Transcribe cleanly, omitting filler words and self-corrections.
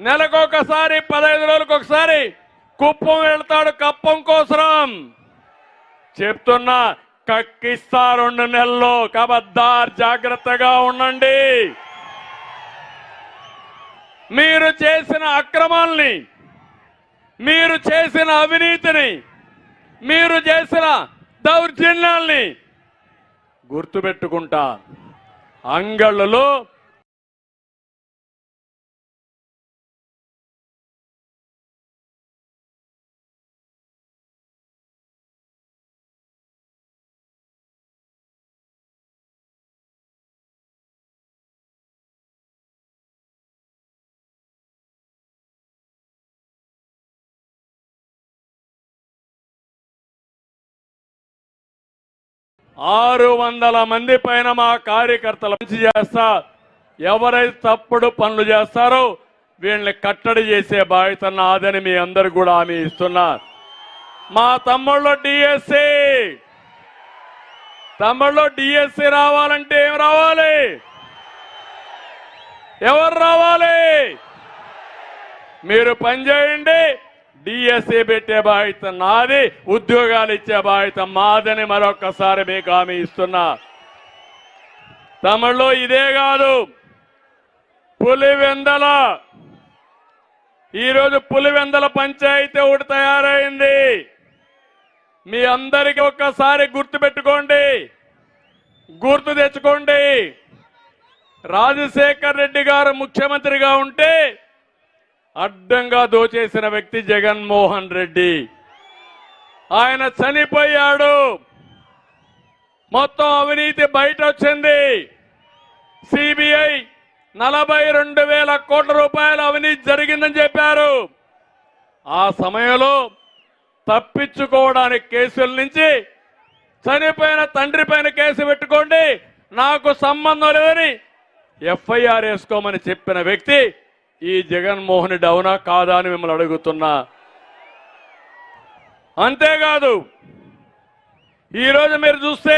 నెలకొకసారి 15 రోజులకు ఒకసారి కుప్పం వెళ్తాడు కప్పం కోసరం. చెప్తున్నా, కక్కిస్తా 2 నెలల్లో. కబద్దార్, జాగ్రత్తగా ఉండండి. మీరు చేసిన అక్రమాల్ని, మీరు చేసిన అవినీతిని, మీరు చేసిన దౌర్జన్యాల్ని గుర్తుపెట్టుకుంటా. అంగళ్ళలో ఆరు 600 మంది పైన మా కార్యకర్తలు చేస్తా. ఎవరైతే తప్పుడు పనులు చేస్తారో వీళ్ళని కట్టడి చేసే బాధ్యత నాదని మీ అందరు కూడా హామీ ఇస్తున్నా. మా తమ్ముళ్ళు డిఎస్సి రావాలంటే ఏం రావాలి? ఎవరు రావాలి? మీరు పనిచేయండి. డిఎస్సి పెట్టే బాధ్యత నాది, ఉద్యోగాలు ఇచ్చే బాధ్యత మాదని మరొకసారి మీకు హామీ ఇస్తున్నా. తమిళలో ఇదే కాదు, పులివెందల, ఈరోజు పులివెందల పంచాయతీ ఒకటి తయారైంది. మీ అందరికీ ఒక్కసారి గుర్తుపెట్టుకోండి, గుర్తు తెచ్చుకోండి. రాజశేఖర్ రెడ్డి గారు ముఖ్యమంత్రిగా ఉంటే అడ్డంగా దోచేసిన వ్యక్తి జగన్మోహన్ రెడ్డి. ఆయన చనిపోయాడు. మొత్తం అవినీతి బయట వచ్చింది. సిబిఐ 42,000 కోట్ల రూపాయల అవినీతి జరిగిందని చెప్పారు. ఆ సమయంలో తప్పించుకోవడానికి కేసుల నుంచి చనిపోయిన తండ్రి పైన కేసు పెట్టుకోండి, నాకు సంబంధం లేదని ఎఫ్ఐఆర్ వేసుకోమని చెప్పిన వ్యక్తి ఈ జగన్మోహన్ రెడ్డి. అవునా కాదా అని మిమ్మల్ని అడుగుతున్నా. అంతేకాదు, ఈరోజు మీరు చూస్తే